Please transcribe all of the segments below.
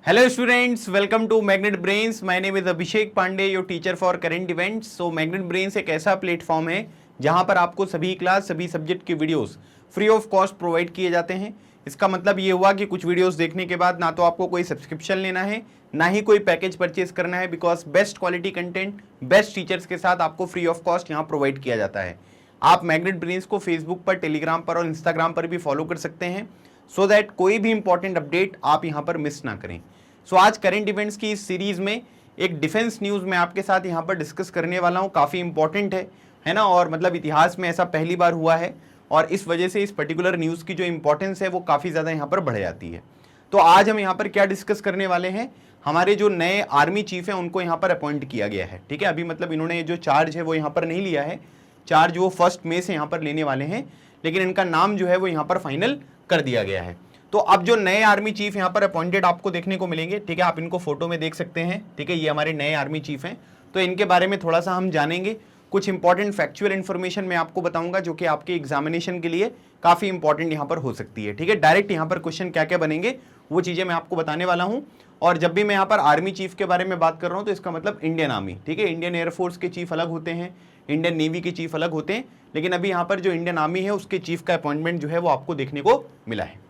Hello students, welcome to Magnet Brains. My name is Abhishek Pandey, your teacher for current events. So Magnet Brains एक ऐसा platform है जहां पर आपको सभी क्लास सभी सब्जेक्ट के videos free of cost provide किए जाते हैं। इसका मतलब ये हुआ कि कुछ वीडियोस देखने के बाद ना तो आपको कोई सब्सक्रिप्शन लेना है ना ही कोई पैकेज परचेज करना है, because best quality content best teachers के साथ आपको फ्री ऑफ कॉस्ट यहाँ प्रोवाइड किया जाता है। आप मैग्नेट ब्रेन्स को फेसबुक पर, टेलीग्राम पर और इंस्टाग्राम पर भी फॉलो कर सकते हैं सो दैट कोई भी इंपॉर्टेंट अपडेट आप यहाँ पर मिस ना करें। सो आज करंट इवेंट्स की इस सीरीज में एक डिफेंस न्यूज़ मैं आपके साथ यहाँ पर डिस्कस करने वाला हूँ। काफ़ी इंपॉर्टेंट है ना, और मतलब इतिहास में ऐसा पहली बार हुआ है और इस वजह से इस पर्टिकुलर न्यूज़ की जो इंपॉर्टेंस है वो काफ़ी ज़्यादा यहाँ पर बढ़ जाती है। तो आज हम यहाँ पर क्या डिस्कस करने वाले हैं, हमारे जो नए आर्मी चीफ हैं उनको यहाँ पर अपॉइंट किया गया है। ठीक है, अभी मतलब इन्होंने जो चार्ज है वो यहाँ पर नहीं लिया है, चार्ज वो 1 मई से यहाँ पर लेने वाले हैं, लेकिन इनका नाम जो है वो यहाँ पर फाइनल कर दिया गया है। तो अब जो नए आर्मी चीफ यहाँ पर अपॉइंटेड आपको देखने को मिलेंगे, ठीक है, आप इनको फोटो में देख सकते हैं। ठीक है, ये हमारे नए आर्मी चीफ हैं, तो इनके बारे में थोड़ा सा हम जानेंगे। कुछ इंपॉर्टेंट फैक्चुअल इन्फॉर्मेशन मैं आपको बताऊंगा जो कि आपके एग्जामिनेशन के लिए काफ़ी इंपॉर्टेंट यहाँ पर हो सकती है। ठीक है, डायरेक्ट यहाँ पर क्वेश्चन क्या क्या बनेंगे वो चीज़ें मैं आपको बताने वाला हूँ। और जब भी मैं यहाँ पर आर्मी चीफ के बारे में बात कर रहा हूँ तो इसका मतलब इंडियन आर्मी, ठीक है, इंडियन एयरफोर्स के चीफ अलग होते हैं, इंडियन नेवी के चीफ अलग होते हैं, लेकिन अभी यहाँ पर जो इंडियन आर्मी है उसके चीफ का अपॉइंटमेंट जो है वो आपको देखने को मिला है।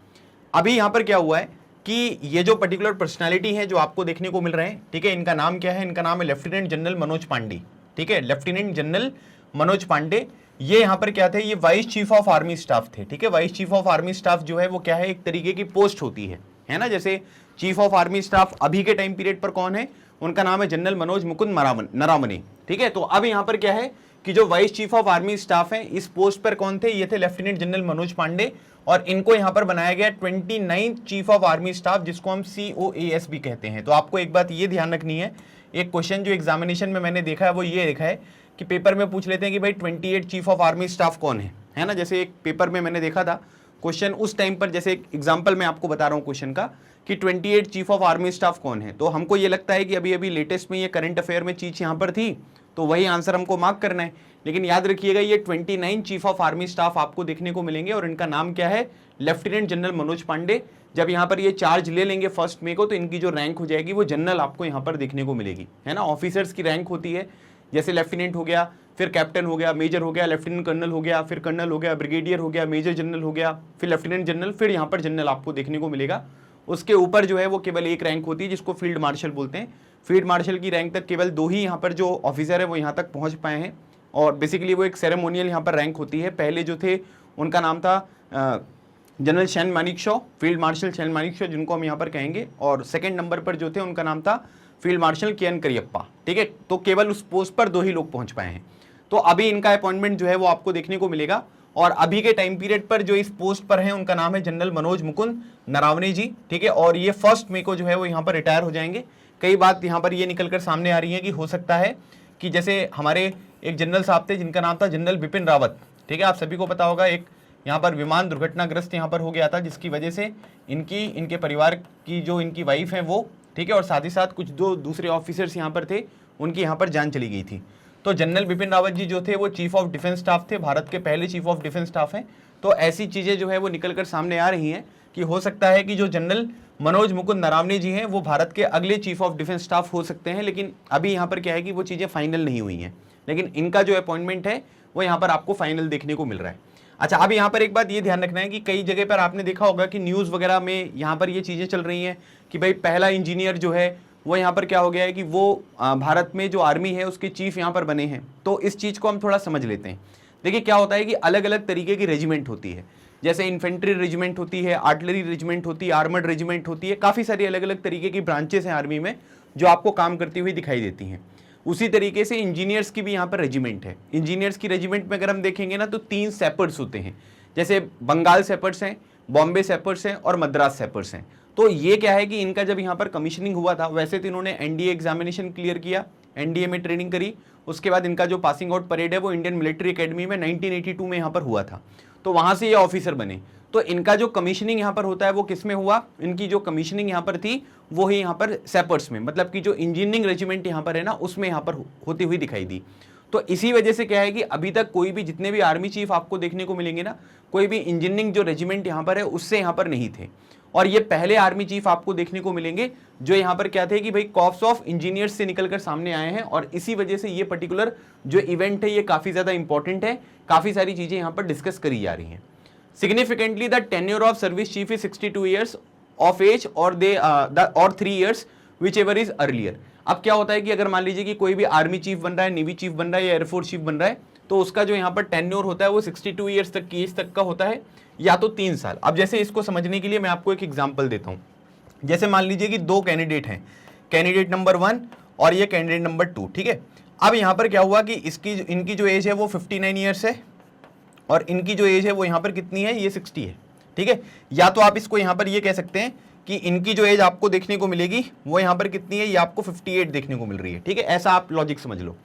अभी यहाँ पर क्या हुआ है कि ये जो पर्टिकुलर पर्सनालिटी है जो आपको देखने को मिल रहे हैं, ठीक है, इनका नाम क्या है, इनका नाम है लेफ्टिनेंट जनरल मनोज पांडे। ठीक है, लेफ्टिनेंट जनरल मनोज पांडे, ये यहाँ पर क्या थे, ये vice chief of army staff थे। ठीक है, vice chief of army staff जो है वो क्या है, एक तरीके की पोस्ट होती है ना। जैसे चीफ ऑफ आर्मी स्टाफ अभी के टाइम पीरियड पर कौन है, उनका नाम है जनरल मनोज मुकुंद नरावने। ठीक है, तो अब यहाँ पर क्या है कि जो vice chief of army staff है इस पोस्ट पर कौन थे, ये थे लेफ्टिनेंट जनरल मनोज पांडे, और इनको यहां पर बनाया गया 29th chief of army staff, जिसको हम COAS भी कहते हैं। तो आपको एक बात ये ध्यान रखनी है, एक क्वेश्चन जो एग्जामिनेशन में मैंने देखा है वो ये देखा है कि पेपर में पूछ लेते हैं कि भाई 28 चीफ ऑफ आर्मी स्टाफ कौन है ना। जैसे एक पेपर में मैंने देखा था क्वेश्चन उस टाइम पर, जैसे एक एग्जाम्पल मैं आपको बता रहा हूँ क्वेश्चन का कि 28 चीफ ऑफ आर्मी स्टाफ कौन है, तो हमको ये लगता है कि अभी अभी लेटेस्ट में ये करंट अफेयर में चीज यहाँ पर थी तो वही आंसर हमको मार्क करना है। लेकिन याद रखिएगा ये 29 चीफ ऑफ आर्मी स्टाफ आपको देखने को मिलेंगे और इनका नाम क्या है, लेफ्टिनेंट जनरल मनोज पांडे। जब यहाँ पर ये चार्ज ले लेंगे 1 मई को तो इनकी जो रैंक हो जाएगी वो जनरल आपको यहाँ पर देखने को मिलेगी, है ना। ऑफिसर्स की रैंक होती है, जैसे लेफ्टिनेंट हो गया, फिर कैप्टन हो गया, मेजर हो गया, लेफ्टिनेंट कर्नल हो गया, फिर कर्नल हो गया, ब्रिगेडियर हो गया, मेजर जनरल हो गया, फिर लेफ्टिनेंट जनरल, फिर यहाँ पर जनरल आपको देखने को मिलेगा। उसके ऊपर जो है वो केवल एक रैंक होती है जिसको फील्ड मार्शल बोलते हैं। फील्ड मार्शल की रैंक तक केवल 2 ही यहाँ पर जो ऑफिसर है वो यहाँ तक पहुँच पाए हैं, और बेसिकली वो एक सेरेमोनियल यहाँ पर रैंक होती है। पहले जो थे उनका नाम था जनरल शैन मानिकशॉ, फील्ड मार्शल शैन मानिकशॉ जिनको हम यहाँ पर कहेंगे, और सेकंड नंबर पर जो थे उनका नाम था फील्ड मार्शल KN करियप्पा। ठीक है, तो केवल उस पोस्ट पर 2 ही लोग पहुँच पाए हैं। तो अभी इनका अपॉइंटमेंट जो है वो आपको देखने को मिलेगा, और अभी के टाइम पीरियड पर जो इस पोस्ट पर है उनका नाम है जनरल मनोज मुकुंद नरावने जी। ठीक है, और ये 1 मई को जो है वो यहाँ पर रिटायर हो जाएंगे। कई बात यहाँ पर ये निकल कर सामने आ रही है कि हो सकता है कि जैसे हमारे एक जनरल साहब थे जिनका नाम था जनरल बिपिन रावत। ठीक है, आप सभी को पता होगा, एक यहाँ पर विमान दुर्घटनाग्रस्त यहाँ पर हो गया था जिसकी वजह से इनके परिवार की जो इनकी वाइफ है वो, ठीक है, और साथ ही साथ कुछ 2 दूसरे ऑफिसर्स यहाँ पर थे, उनकी यहाँ पर जान चली गई थी। तो जनरल बिपिन रावत जी जो थे वो चीफ ऑफ डिफेंस स्टाफ थे, भारत के पहले चीफ ऑफ डिफेंस स्टाफ हैं। तो ऐसी चीज़ें जो है वो निकल कर सामने आ रही हैं कि हो सकता है कि जो जनरल मनोज मुकुंद नरावने जी हैं वो भारत के अगले चीफ ऑफ डिफेंस स्टाफ हो सकते हैं। लेकिन अभी यहाँ पर क्या है कि वो चीज़ें फाइनल नहीं हुई हैं, लेकिन इनका जो अपॉइंटमेंट है वो यहाँ पर आपको फाइनल देखने को मिल रहा है। अच्छा, अब यहाँ पर एक बात ये ध्यान रखना है कि कई जगह पर आपने देखा होगा कि न्यूज़ वगैरह में यहाँ पर ये चीज़ें चल रही हैं कि भाई पहला इंजीनियर जो है वो यहाँ पर क्या हो गया है कि वो भारत में जो आर्मी है उसके चीफ यहाँ पर बने हैं। तो इस चीज़ को हम थोड़ा समझ लेते हैं। देखिए क्या होता है कि अलग अलग तरीके की रेजिमेंट होती है, जैसे इन्फेंट्री रेजिमेंट होती है, आर्टिलरी रेजिमेंट होती है, आर्मर्ड रेजिमेंट होती है, काफ़ी सारी अलग अलग तरीके की ब्रांचेस हैं आर्मी में जो आपको काम करती हुई दिखाई देती हैं। उसी तरीके से इंजीनियर्स की भी यहाँ पर रेजिमेंट है। इंजीनियर्स की रेजिमेंट में अगर हम देखेंगे ना तो 3 सेपर्स होते हैं, जैसे बंगाल सेपर्स हैं, बॉम्बे सेपर्स हैं और मद्रास सेपर्स हैं। तो ये क्या है कि इनका जब यहाँ पर कमीशनिंग हुआ था, वैसे तो इन्होंने NDA एग्जामिनेशन क्लियर किया, NDA में ट्रेनिंग करी, उसके बाद इनका जो पासिंग आउट परेड है वो इंडियन मिलिट्री एकेडमी में 1982 में यहाँ पर हुआ था, तो वहाँ से ये ऑफिसर बने। तो इनका जो कमीशनिंग यहाँ पर होता है वो किस में हुआ, इनकी जो कमीशनिंग यहाँ पर थी वो ही यहाँ पर सेपर्स में, मतलब कि जो इंजीनियरिंग रेजिमेंट यहाँ पर है ना उसमें यहाँ पर होती हुई दिखाई दी। तो इसी वजह से क्या है कि अभी तक कोई भी जितने भी आर्मी चीफ आपको देखने को मिलेंगे ना, कोई भी इंजीनियरिंग जो रेजिमेंट यहाँ पर है उससे यहाँ पर नहीं थे। और ये पहले आर्मी चीफ आपको देखने को मिलेंगे जो यहाँ पर क्या थे कि भाई कॉर्प्स ऑफ इंजीनियर्स से निकलकर सामने आए हैं, और इसी वजह से ये पर्टिकुलर जो इवेंट है ये काफी ज्यादा इंपॉर्टेंट है, काफी सारी चीजें यहाँ पर डिस्कस करी जा रही हैं। Significantly the tenure of service chief is 62 years of age और 3 years whichever is earlier. अब क्या होता है कि अगर मान लीजिए कि कोई भी आर्मी चीफ बन रहा है, नेवी चीफ बन रहा है या एयरफोर्स चीफ बन रहा है, तो उसका जो यहाँ पर टेन्योर होता है वो 62 ईयर्स तक की एज तक का होता है, या तो 3 साल। अब जैसे इसको समझने के लिए मैं आपको एक एग्जांपल देता हूँ। जैसे मान लीजिए कि 2 कैंडिडेट हैं, कैंडिडेट नंबर 1 और ये कैंडिडेट नंबर 2, ठीक है। अब यहाँ पर क्या हुआ कि इनकी जो एज है वो 59 ईयर्स है और इनकी जो एज है वो यहाँ पर कितनी है, ये 60 है, ठीक है। या तो आप इसको यहाँ पर ये कह सकते हैं कि इनकी जो एज आपको देखने को मिलेगी वो यहाँ पर कितनी है, ये आपको 58 देखने को मिल रही है, ठीक है। ऐसा आप लॉजिक समझ लो।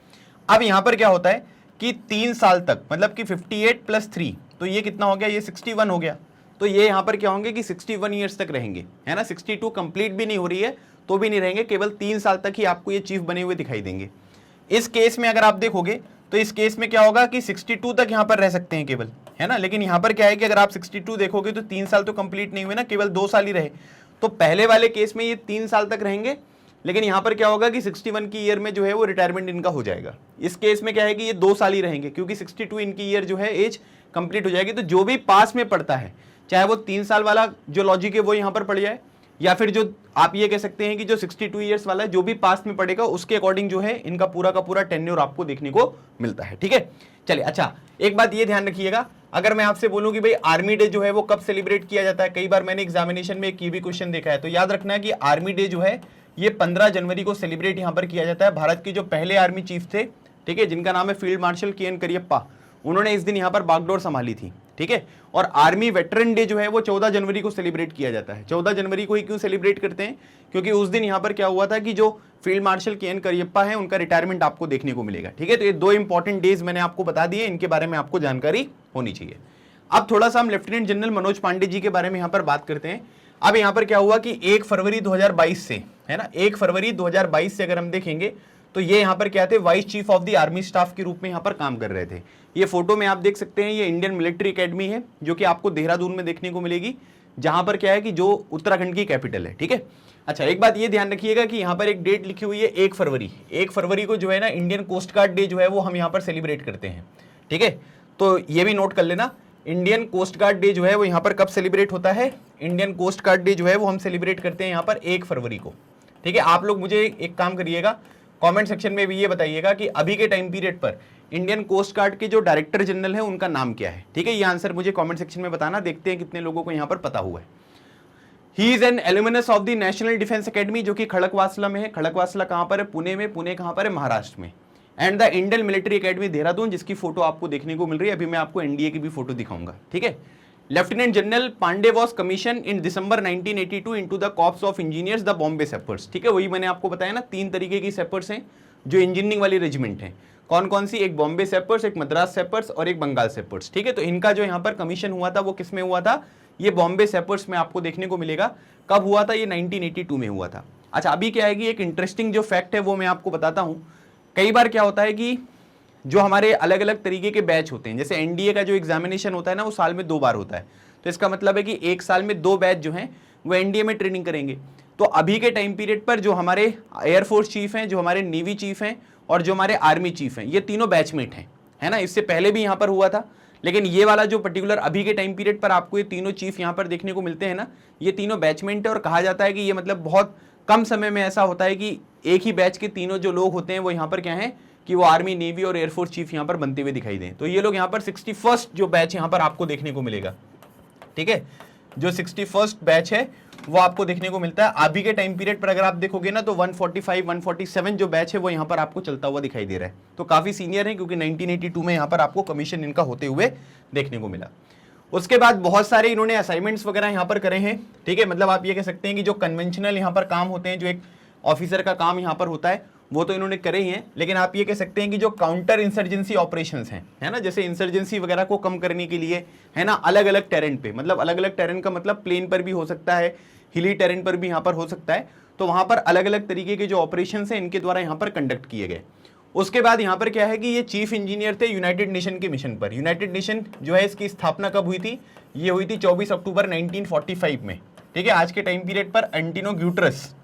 अब यहाँ पर क्या होता है कि 3 साल तक, मतलब कि 58 + 3, तो ये कितना हो गया, ये 61 हो गया। तो ये यहाँ पर क्या होंगे कि 61 ईयर्स तक रहेंगे, है ना। 62 कंप्लीट भी नहीं हो रही है तो भी नहीं रहेंगे, केवल 3 साल तक ही आपको ये चीफ बने हुए दिखाई देंगे। इस केस में अगर आप देखोगे तो इस केस में क्या होगा कि 62 तक यहाँ पर रह सकते हैं केवल, है ना। लेकिन यहाँ पर क्या है कि अगर आप 62 देखोगे तो 3 साल तो कंप्लीट नहीं हुए ना, केवल 2 साल ही रहे। तो पहले वाले केस में ये 3 साल तक रहेंगे, लेकिन यहाँ पर क्या होगा कि 61 की ईयर में जो है वो रिटायरमेंट इनका हो जाएगा। इस केस में क्या है कि ये 2 साल ही रहेंगे, क्योंकि 62 इनकी ईयर जो है एज कंप्लीट हो जाएगी। तो जो भी पास में पड़ता है, चाहे वो 3 साल वाला जो लॉजिक है वो यहाँ पर पड़ जाए, या फिर जो आप ये कह सकते हैं कि जो 62 ईयर्स वाला है, जो भी पास में पड़ेगा उसके अकॉर्डिंग जो है इनका पूरा का पूरा टेन्योर आपको देखने को मिलता है, ठीक है। चलिए, अच्छा एक बात ये ध्यान रखिएगा, अगर मैं आपसे बोलूं कि भाई आर्मी डे जो है वो कब सेलिब्रेट किया जाता है, कई बार मैंने एग्जामिनेशन में एक ये भी क्वेश्चन देखा है, तो याद रखना है कि आर्मी डे जो है ये 15 जनवरी को सेलिब्रेट यहाँ पर किया जाता है। भारत के जो पहले आर्मी चीफ थे, ठीक है, जिनका नाम है फील्ड मार्शल के एन करियप्पा, उन्होंने इस दिन यहाँ पर बागडोर संभाली थी, ठीक है। और आर्मी वेटरन डे जो है वो 14 जनवरी को सेलिब्रेट किया जाता है। 14 जनवरी को ही क्यों सेलिब्रेट करते हैं, क्योंकि उस दिन यहाँ पर क्या हुआ था कि जो फील्ड मार्शल के एन करियप्पा है उनका रिटायरमेंट आपको देखने को मिलेगा, ठीक है। तो ये 2 इंपॉर्टेंट डेज मैंने आपको बता दिए, इनके बारे में आपको जानकारी होनी चाहिए। अब थोड़ा सा हम लेफ्टिनेंट जनरल मनोज पांडे जी के बारे में यहाँ पर बात करते हैं। अब यहाँ पर क्या हुआ कि 1 फरवरी 2022 से, है ना, 1 फरवरी 2022 से अगर हम देखेंगे तो ये यहाँ पर क्या थे, vice chief of the army staff के रूप में यहाँ पर काम कर रहे थे। ये फोटो में आप देख सकते हैं, ये इंडियन मिलिट्री एकेडमी है जो कि आपको देहरादून में देखने को मिलेगी, जहां पर क्या है कि जो उत्तराखंड की कैपिटल है, ठीक है। अच्छा, एक बात ये ध्यान रखिएगा कि यहाँ पर एक डेट लिखी हुई है 1 फरवरी। 1 फरवरी को जो है ना इंडियन कोस्ट गार्ड डे जो है वो हम यहाँ पर सेलिब्रेट करते हैं, ठीक है। तो ये भी नोट कर लेना, इंडियन कोस्ट गार्ड डे जो है वो यहाँ पर कब सेलिब्रेट होता है, इंडियन कोस्ट गार्ड डे जो है वो हम सेलिब्रेट करते हैं यहाँ पर 1 फरवरी को, ठीक है। आप लोग मुझे एक काम करिएगा, कमेंट सेक्शन में भी ये बताइएगा कि अभी के टाइम पीरियड पर इंडियन कोस्ट गार्ड के जो डायरेक्टर जनरल है उनका नाम क्या है, ठीक है। ये आंसर मुझे कमेंट सेक्शन में बताना, देखते हैं कितने लोगों को यहाँ पर पता हुआ है। He is an alumnus of the National Defence Academy, जो कि खड़कवासला में है। खड़कवासला कहाँ पर है, पुणे में। पुणे कहाँ पर है, महाराष्ट्र में। And the Indian military academy Dehradun, जिसकी फोटो आपको देखने को मिल रही है। अभी मैं आपको एनडीए की भी फोटो दिखाऊंगा, ठीक है। Lieutenant general Pande was commission in December 1982 into the corps of engineers the Bombay sappers, ठीक है। वही मैंने आपको बताया ना, 3 तरीके की सेपर्स हैं जो इंजीनियरिंग वाली रेजिमेंट है। कौन कौन सी, एक बॉम्बे सेपर्स, एक मद्रास सेपर्स और एक बंगाल सेपर्स, ठीक है। तो इनका जो यहाँ पर कमीशन हुआ था वो किस में हुआ था, ये बॉम्बे सेपर्स में आपको देखने को मिलेगा। कब हुआ था, ये 1982 में हुआ था। अच्छा, अभी क्या है कि एक इंटरेस्टिंग जो फैक्ट है वो मैं आपको बताता हूँ। कई बार क्या होता है कि जो हमारे अलग अलग तरीके के बैच होते हैं, जैसे एनडीए का जो एग्जामिनेशन होता है ना वो साल में 2 बार होता है, तो इसका मतलब है कि एक साल में 2 बैच जो हैं वो एनडीए में ट्रेनिंग करेंगे। तो अभी के टाइम पीरियड पर जो हमारे एयरफोर्स चीफ हैं, जो हमारे नेवी चीफ हैं और जो हमारे आर्मी चीफ हैं, ये तीनों बैचमेट हैं, है ना। इससे पहले भी यहाँ पर हुआ था, लेकिन ये वाला जो पर्टिकुलर अभी के टाइम पीरियड पर आपको ये तीनों चीफ यहाँ पर देखने को मिलते हैं ना, ये तीनों बैचमेट है। और कहा जाता है कि ये मतलब बहुत कम समय में ऐसा होता है कि एक ही बैच के तीनों जो लोग होते हैं वो यहाँ पर क्या है कि वो आर्मी, नेवी और एयरफोर्स चीफ यहाँ पर बनते हुए दिखाई दें। तो ये लोग यहाँ पर 61st जो बैच यहाँ पर आपको देखने को मिलेगा, ठीक है। जो 61st बैच है वो आपको देखने को मिलता है। अभी के टाइम पीरियड पर अगर आप देखोगे ना तो 145, 147 जो बैच है वो यहाँ पर आपको चलता हुआ दिखाई दे रहा है। तो काफी सीनियर है, क्योंकि 1982 में यहाँ पर आपको कमीशन इनका होते हुए देखने को मिला। उसके बाद बहुत सारे इन्होंने असाइनमेंट्स वगैरह यहाँ पर करे हैं, ठीक है। मतलब आप ये कह सकते हैं कि जो कन्वेंशनल यहाँ पर काम होते हैं, जो एक ऑफिसर का काम यहाँ पर होता है, वो तो इन्होंने करे ही हैं। लेकिन आप ये कह सकते हैं कि जो काउंटर इंसर्जेंसी ऑपरेशंस हैं, है ना, जैसे इंसर्जेंसी वगैरह को कम करने के लिए, है ना, अलग अलग टेरेन पे, मतलब अलग अलग टेरेन का मतलब प्लेन पर भी हो सकता है, हिली टेरेन पर भी यहाँ पर हो सकता है। तो वहाँ पर अलग अलग तरीके के जो ऑपरेशंस हैं इनके द्वारा यहाँ पर कंडक्ट किए गए। उसके बाद यहाँ पर क्या है कि ये चीफ इंजीनियर थे यूनाइटेड नेशन के मिशन पर। यूनाइटेड नेशन जो है इसकी स्थापना कब हुई थी, ये हुई थी 24 अक्टूबर 1945 में, ठीक है, आज के टाइम पीरियड पर एंटिनो ग्यूटरस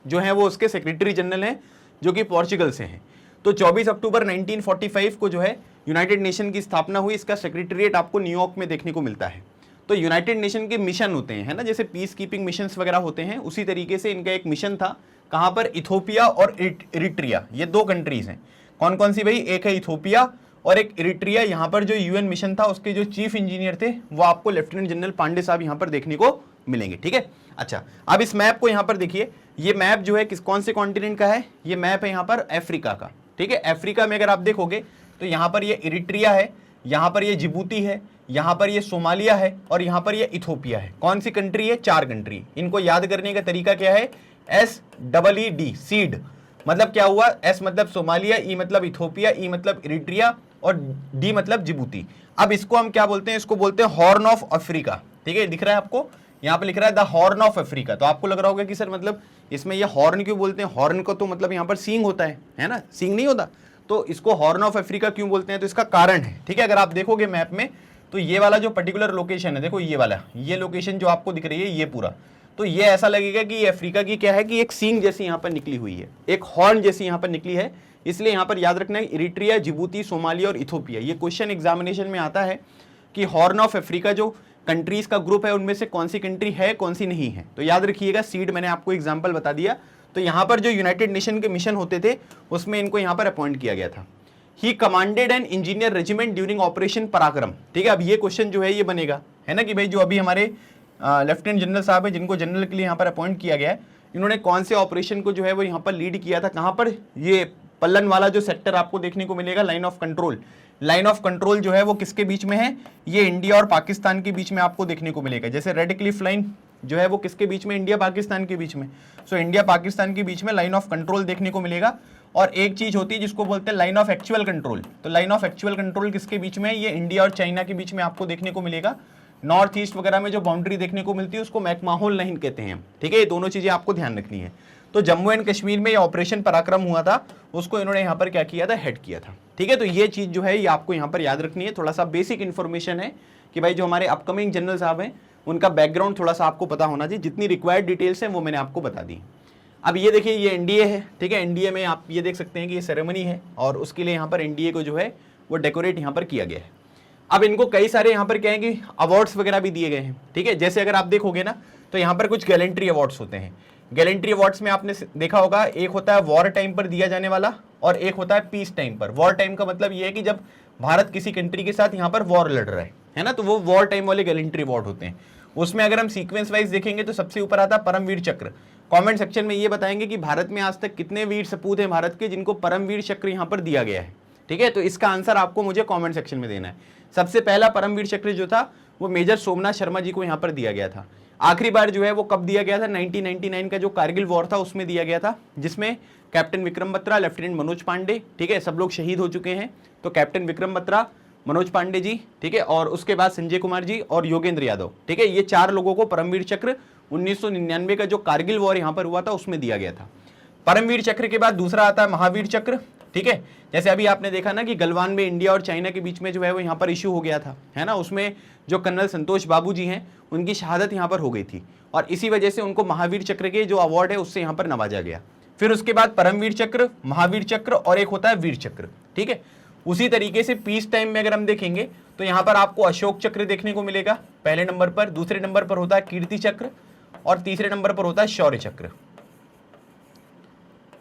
जो है वो उसके सेक्रेटरी जनरल हैं, जो कि पोर्चुगल से हैं। तो 24 अक्टूबर 1945 को जो है यूनाइटेड नेशन की स्थापना हुई। इसका सेक्रेटरीट आपको न्यूयॉर्क में देखने को मिलता है। तो यूनाइटेड नेशन के मिशन होते हैं, है ना, जैसे पीस कीपिंग मिशंस वगैरह होते हैं, उसी तरीके से इनका एक मिशन था। कहां पर? इथोपिया और इरिट्रिया, ये दो कंट्रीज हैं। कौन कौन सी भाई? एक है इथोपिया और एक इरिट्रिया। यहां पर जो यूएन मिशन था उसके जो चीफ इंजीनियर थे वो आपको लेफ्टिनेंट जनरल पांडे साहब यहां पर देखने को मिलेंगे। ठीक है, अच्छा, अब इस मैप को यहां पर देखिए। ये मैप जो है कौन से कॉन्टिनेंट का है? ये मैप है यहां पर अफ्रीका का। ठीक है, अफ्रीका में अगर आप देखोगे तो यहां पर ये इरिट्रिया है, यहां पर ये जिबूती है, यहां पर ये सोमालिया है और यहां पर ये इथोपिया है। कौन सी कंट्री है? 4 कंट्री। इनको याद करने का तरीका क्या है? SEED, सीड मतलब क्या हुआ? S मतलब सोमालिया, E मतलब इथोपिया, E मतलब इरिट्रिया और D मतलब जिबूती। अब इसको हम क्या बोलते हैं? इसको बोलते हैं हॉर्न ऑफ अफ्रीका। ठीक है, दिख रहा है आपको? यहाँ पे लिख रहा है द हॉर्न ऑफ अफ्रीका। तो आपको लग रहा होगा कि सर मतलब इसमें ये हॉर्न क्यों बोलते हैं? हॉर्न को तो मतलब यहाँ पर सींग होता है ना, सींग नहीं होता, तो इसको हॉर्न ऑफ अफ्रीका क्यों बोलते हैं? तो इसका कारण है। ठीक है, अगर आप देखोगे मैप में तो ये वाला जो पर्टिकुलर लोकेशन है, देखो ये वाला, ये लोकेशन जो आपको दिख रही है ये पूरा, तो ये ऐसा लगेगा कि ये अफ्रीका की क्या है कि एक सींग जैसी यहाँ पर निकली हुई है, एक हॉर्न जैसी यहाँ पर निकली है। इसलिए यहाँ पर याद रखना है इरिट्रिया, जिबूती, सोमालिया और इथोपिया। ये क्वेश्चन एग्जामिनेशन में आता है कि हॉर्न ऑफ अफ्रीका जो कंट्रीज का ग्रुप है उनमें से कौन सी कंट्री है, कौन सी नहीं है। तो याद रखिएगा, सीड मैंने आपको एग्जाम्पल बता दिया। तो यहाँ पर जो यूनाइटेड नेशन के मिशन होते थे उसमें इनको यहाँ पर अपॉइंट किया गया था। He commanded an engineer regiment during operation Parakram. ठीक है, अब ये क्वेश्चन जो है ये बनेगा, है ना, कि भाई जो अभी हमारे लेफ्टिनेंट जनरल साहब है जिनको जनरल के लिए यहाँ पर अपॉइंट किया गया है, इन्होंने कौन से ऑपरेशन को जो है वो यहाँ पर लीड किया था? कहाँ पर? ये पल्लन वाला जो सेक्टर आपको देखने को मिलेगा, line of control. Line of control जो है वो किसके बीच में है? ये इंडिया और पाकिस्तान के बीच में आपको देखने को मिलेगा। जैसे रेड क्लिफ लाइन जो है वो किसके बीच में? इंडिया पाकिस्तान के बीच में। सो इंडिया पाकिस्तान के बीच में लाइन ऑफ कंट्रोल देखने को मिलेगा। और एक चीज होती है जिसको बोलते हैं लाइन ऑफ एक्चुअल कंट्रोल। तो लाइन ऑफ एक्चुअल कंट्रोल किसके बीच में? ये इंडिया और चाइना के बीच में आपको देखने को मिलेगा। नॉर्थ ईस्ट वगैरह में जो बाउंड्री देखने को मिलती है उसको मैकमाहोल लाइन कहते हैं। ठीक है, ये दोनों चीजें आपको ध्यान रखनी है। तो जम्मू एंड कश्मीर में ये ऑपरेशन पराक्रम हुआ था, उसको इन्होंने यहाँ पर क्या किया था? हेड किया था। ठीक है, तो ये चीज जो है ये आपको यहाँ पर याद रखनी है। थोड़ा सा बेसिक इन्फॉर्मेशन है कि भाई जो हमारे अपकमिंग जनरल साहब हैं उनका बैकग्राउंड थोड़ा सा आपको पता होना चाहिए। जितनी रिक्वायर्ड डिटेल्स हैं वो मैंने आपको बता दी। अब ये देखिए, ये एनडीए है। ठीक है, एनडीए में आप ये देख सकते हैं कि ये सेरेमनी है और उसके लिए यहाँ पर एनडीए को जो है वो डेकोरेट यहाँ पर किया गया है। अब इनको कई सारे यहाँ पर क्या है कि अवार्ड्स वगैरह भी दिए गए हैं। ठीक है, जैसे अगर आप देखोगे ना तो यहाँ पर कुछ गैलेंट्री अवार्ड्स होते हैं। गैलेंट्री अवार्ड्स में आपने देखा होगा, एक होता है वॉर टाइम पर दिया जाने वाला और एक होता है पीस टाइम पर। वॉर टाइम का मतलब ये है कि जब भारत किसी कंट्री के साथ यहाँ पर वॉर लड़ रहा है ना, तो वो वॉर टाइम वाले गैलेंट्री अवार्ड होते हैं। उसमें अगर हम सीक्वेंस वाइज देखेंगे तो सबसे ऊपर आता है परमवीर चक्र। कमेंट सेक्शन में ये बताएंगे कि भारत में आज तक कितने वीर सपूत हैं भारत के जिनको परमवीर चक्र यहाँ पर दिया गया है। ठीक है, तो इसका आंसर आपको मुझे कमेंट सेक्शन में देना है। सबसे पहला परमवीर चक्र जो था वो मेजर सोमनाथ शर्मा जी को यहाँ पर दिया गया था। आखिरी बार जो है वो कब दिया गया था? 1999 का जो कारगिल वॉर था उसमें दिया गया था, जिसमें कैप्टन विक्रम बत्रा, लेफ्टिनेंट मनोज पांडे, ठीक है, सब लोग शहीद हो चुके हैं। तो कैप्टन विक्रम बत्रा, मनोज पांडे जी, ठीक है, और उसके बाद संजय कुमार जी और योगेंद्र यादव, ठीक है, ये 4 लोगों को परमवीर चक्र 1999 का जो कारगिल वॉर यहाँ पर हुआ था उसमें दिया गया था। परमवीर चक्र के बाद दूसरा आता है महावीर चक्र। ठीक है, जैसे अभी आपने देखा ना कि गलवान में इंडिया और चाइना के बीच में जो है वो यहाँ पर इश्यू हो गया था, है ना, उसमें जो कर्नल संतोष बाबू जी हैं उनकी शहादत यहाँ पर हो गई थी और इसी वजह से उनको महावीर चक्र के जो अवार्ड है उससे यहाँ पर नवाजा गया। फिर उसके बाद परमवीर चक्र, महावीर चक्र और एक होता है वीर चक्र। ठीक है, उसी तरीके से पीस टाइम में अगर हम देखेंगे तो यहाँ पर आपको अशोक चक्र देखने को मिलेगा पहले नंबर पर, दूसरे नंबर पर होता है कीर्ति चक्र और तीसरे नंबर पर होता है शौर्य चक्र।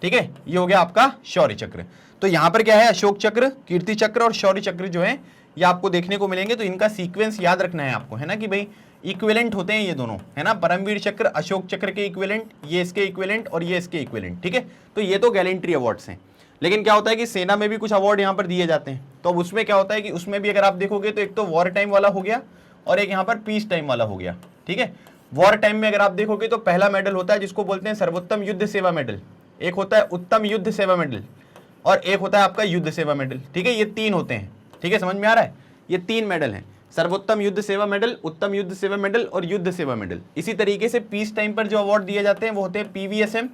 ठीक है, ये हो गया आपका शौर्य चक्र। तो यहां पर क्या है? अशोक चक्र, कीर्ति चक्र और शौर्य चक्र जो है ये आपको देखने को मिलेंगे। तो इनका सीक्वेंस याद रखना है आपको, है ना, कि भाई इक्विवेलेंट होते हैं ये दोनों, है ना, परमवीर चक्र अशोक चक्र के इक्विवेलेंट, ये इसके इक्विवेलेंट और ये इसके इक्विवेलेंट। ठीक है, तो ये तो गैलेंट्री अवार्ड्स हैं। लेकिन क्या होता है कि सेना में भी कुछ अवार्ड यहाँ पर दिए जाते हैं। तो अब उसमें क्या होता है कि उसमें भी अगर आप देखोगे तो एक तो वॉर टाइम वाला हो गया और एक यहाँ पर पीस टाइम वाला हो गया। ठीक है, वॉर टाइम में अगर आप देखोगे तो पहला मेडल होता है जिसको बोलते हैं सर्वोत्तम युद्ध सेवा मेडल, एक होता है उत्तम युद्ध सेवा मेडल और एक होता है आपका युद्ध सेवा मेडल। ठीक है, ये 3 होते हैं। ठीक है, समझ में आ रहा है? ये 3 मेडल हैं, सर्वोत्तम युद्ध सेवा मेडल, उत्तम युद्ध सेवा मेडल और युद्ध सेवा मेडल। इसी तरीके से पीस टाइम पर जो अवार्ड दिए जाते हैं वो होते हैं पीवीएसएम,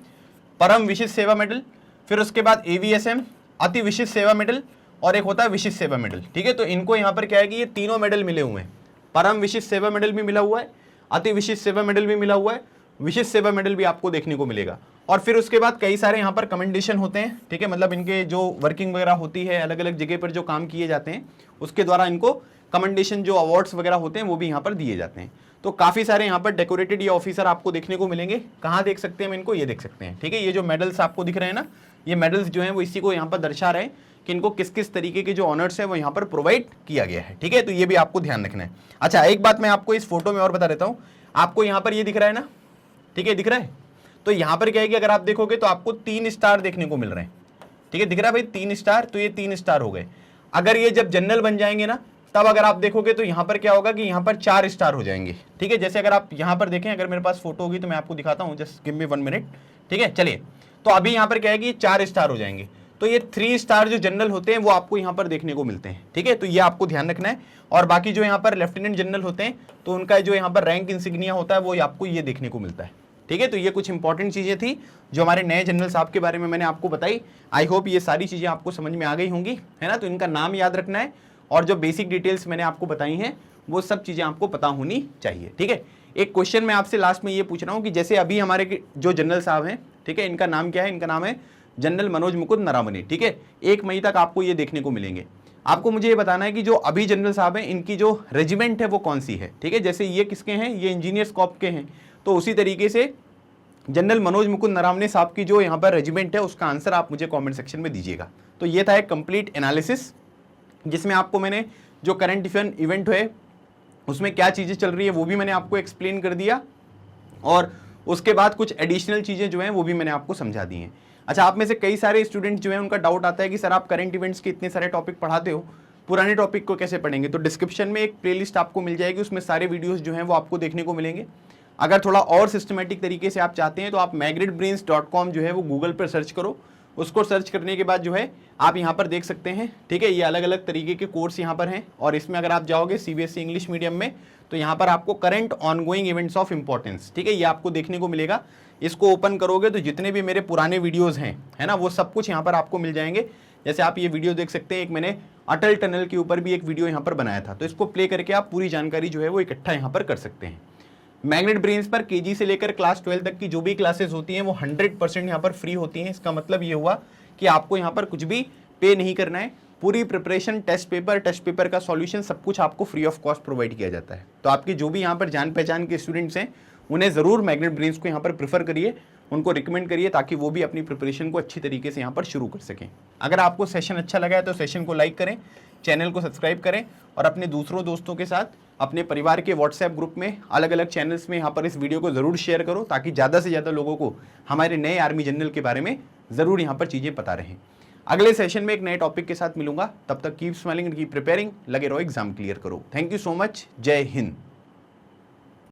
परम विशिष्ट सेवा मेडल, फिर उसके बाद एवीएसएम, अति विशिष्ट सेवा मेडल और एक होता है विशिष्ट सेवा मेडल। ठीक है, तो इनको यहाँ पर क्या है कि ये तीनों मेडल मिले हुए हैं। परम विशिष्ट सेवा मेडल भी मिला हुआ है, अति विशिष्ट सेवा मेडल भी मिला हुआ है, विशिष्ट सेवा मेडल भी आपको देखने को मिलेगा। और फिर उसके बाद कई सारे यहाँ पर कमेंडेशन होते हैं, ठीक है, मतलब इनके जो वर्किंग वगैरह होती है, अलग अलग जगह पर जो काम किए जाते हैं उसके द्वारा इनको कमेंडेशन जो अवार्ड्स वगैरह होते हैं वो भी यहाँ पर दिए जाते हैं। तो काफ़ी सारे यहाँ पर डेकोरेटेड ये ऑफिसर आपको देखने को मिलेंगे। कहाँ देख सकते हैं हम इनको, ये देख सकते हैं, ठीक है। ये जो मेडल्स आपको दिख रहे हैं ना, ये मेडल्स जो हैं वो इसी को यहाँ पर दर्शा रहे हैं कि इनको किस किस तरीके के जो ऑनर्स है वो यहाँ पर प्रोवाइड किया गया है, ठीक है। तो ये भी आपको ध्यान रखना है। अच्छा, एक बात मैं आपको इस फोटो में और बता देता हूँ, आपको यहाँ पर ये दिख रहा है ना, ठीक है, दिख रहा है। तो यहाँ पर क्या है कि अगर आप देखोगे तो आपको 3 स्टार देखने को मिल रहे हैं, ठीक है, दिख रहा है भाई 3 स्टार, तो ये 3 स्टार हो गए। अगर ये जब जनरल बन जाएंगे ना, तब अगर आप देखोगे तो यहाँ पर क्या होगा कि यहाँ पर 4 स्टार हो जाएंगे, ठीक है। जैसे अगर आप यहाँ पर देखें, अगर मेरे पास फोटो होगी तो मैं आपको दिखाता हूँ, जस्ट गिव मी 1 मिनट, ठीक है। चलिए, तो अभी यहाँ पर क्या है कि 4 स्टार हो जाएंगे, तो ये 3 स्टार जो जनरल होते हैं वो आपको यहाँ पर देखने को मिलते हैं, ठीक है। तो ये आपको ध्यान रखना है। और बाकी जो यहाँ पर लेफ्टिनेंट जनरल होते हैं तो उनका जो यहाँ पर रैंक इंसिग्निया होता है वो आपको ये देखने को मिलता है, ठीक है। तो ये कुछ इंपॉर्टेंट चीजें थी जो हमारे नए जनरल साहब के बारे में मैंने आपको बताई। आई होप ये सारी चीजें आपको समझ में आ गई होंगी, है ना। तो इनका नाम याद रखना है और जो बेसिक डिटेल्स मैंने आपको बताई हैं वो सब चीजें आपको पता होनी चाहिए, ठीक है। एक क्वेश्चन मैं आपसे लास्ट में ये पूछ रहा हूँ कि जैसे अभी हमारे जो जनरल साहब हैं, ठीक है, इनका नाम क्या है, इनका नाम है जनरल मनोज मुकुंद नरावने, ठीक है। 1 मई तक आपको ये देखने को मिलेंगे। आपको मुझे ये बताना है कि जो अभी जनरल साहब हैं इनकी जो रेजिमेंट है वो कौन सी है, ठीक है। जैसे ये किसके हैं, ये इंजीनियर्स कॉर्प के हैं, तो उसी तरीके से जनरल मनोज मुकुंद नरावने साहब की जो यहाँ पर रेजिमेंट है उसका आंसर आप मुझे कमेंट सेक्शन में दीजिएगा। तो ये था एक कंप्लीट एनालिसिस जिसमें आपको मैंने जो करंट इवेंट है उसमें क्या चीज़ें चल रही है वो भी मैंने आपको एक्सप्लेन कर दिया, और उसके बाद कुछ एडिशनल चीज़ें जो हैं वो भी मैंने आपको समझा दी हैं। अच्छा, आप में से कई सारे स्टूडेंट्स जो हैं उनका डाउट आता है कि सर आप करंट इवेंट्स के इतने सारे टॉपिक पढ़ाते हो, पुराने टॉपिक को कैसे पढ़ेंगे। तो डिस्क्रिप्शन में एक प्लेलिस्ट आपको मिल जाएगी, उसमें सारे वीडियोस जो हैं वो आपको देखने को मिलेंगे। अगर थोड़ा और सिस्टमेटिक तरीके से आप चाहते हैं तो आप magretbrains.com जो है वो गूगल पर सर्च करो, उसको सर्च करने के बाद जो है आप यहाँ पर देख सकते हैं, ठीक है। ये अलग अलग तरीके के कोर्स यहाँ पर हैं, और इसमें अगर आप जाओगे CBSE इंग्लिश मीडियम में तो यहाँ पर आपको current ongoing events of importance, ठीक है, ये आपको देखने को मिलेगा। इसको ओपन करोगे तो जितने भी मेरे पुराने वीडियोज़ हैं, है ना, वो सब कुछ यहाँ पर आपको मिल जाएंगे। जैसे आप ये वीडियो देख सकते हैं, एक मैंने अटल टनल के ऊपर भी एक वीडियो यहाँ पर बनाया था, तो इसको प्ले करके आप पूरी जानकारी जो है वो इकट्ठा यहाँ पर कर सकते हैं। मैग्नेट ब्रेन्स पर KG से लेकर क्लास 12 तक की जो भी क्लासेस होती हैं वो 100% यहाँ पर फ्री होती हैं। इसका मतलब ये हुआ कि आपको यहाँ पर कुछ भी पे नहीं करना है। पूरी प्रिपरेशन, टेस्ट पेपर का सॉल्यूशन सब कुछ आपको फ्री ऑफ कॉस्ट प्रोवाइड किया जाता है। तो आपके जो भी यहाँ पर जान पहचान के स्टूडेंट्स हैं उन्हें ज़रूर मैग्नेट ब्रेन्स को यहाँ पर प्रीफर करिए, उनको रिकमेंड करिए, ताकि वो भी अपनी प्रिपरेशन को अच्छी तरीके से यहाँ पर शुरू कर सकें। अगर आपको सेशन अच्छा लगा है तो सेशन को लाइक करें, चैनल को सब्सक्राइब करें, और अपने दूसरों दोस्तों के साथ अपने परिवार के व्हाट्सएप ग्रुप में, अलग अलग चैनल्स में यहाँ पर इस वीडियो को ज़रूर शेयर करो, ताकि ज़्यादा से ज़्यादा लोगों को हमारे नए आर्मी जनरल के बारे में ज़रूर यहाँ पर चीज़ें पता रहें। अगले सेशन में एक नए टॉपिक के साथ मिलूंगा, तब तक keep smiling and keep preparing. लगे रहो, एग्जाम क्लियर करो। थैंक यू सो मच, जय हिंद।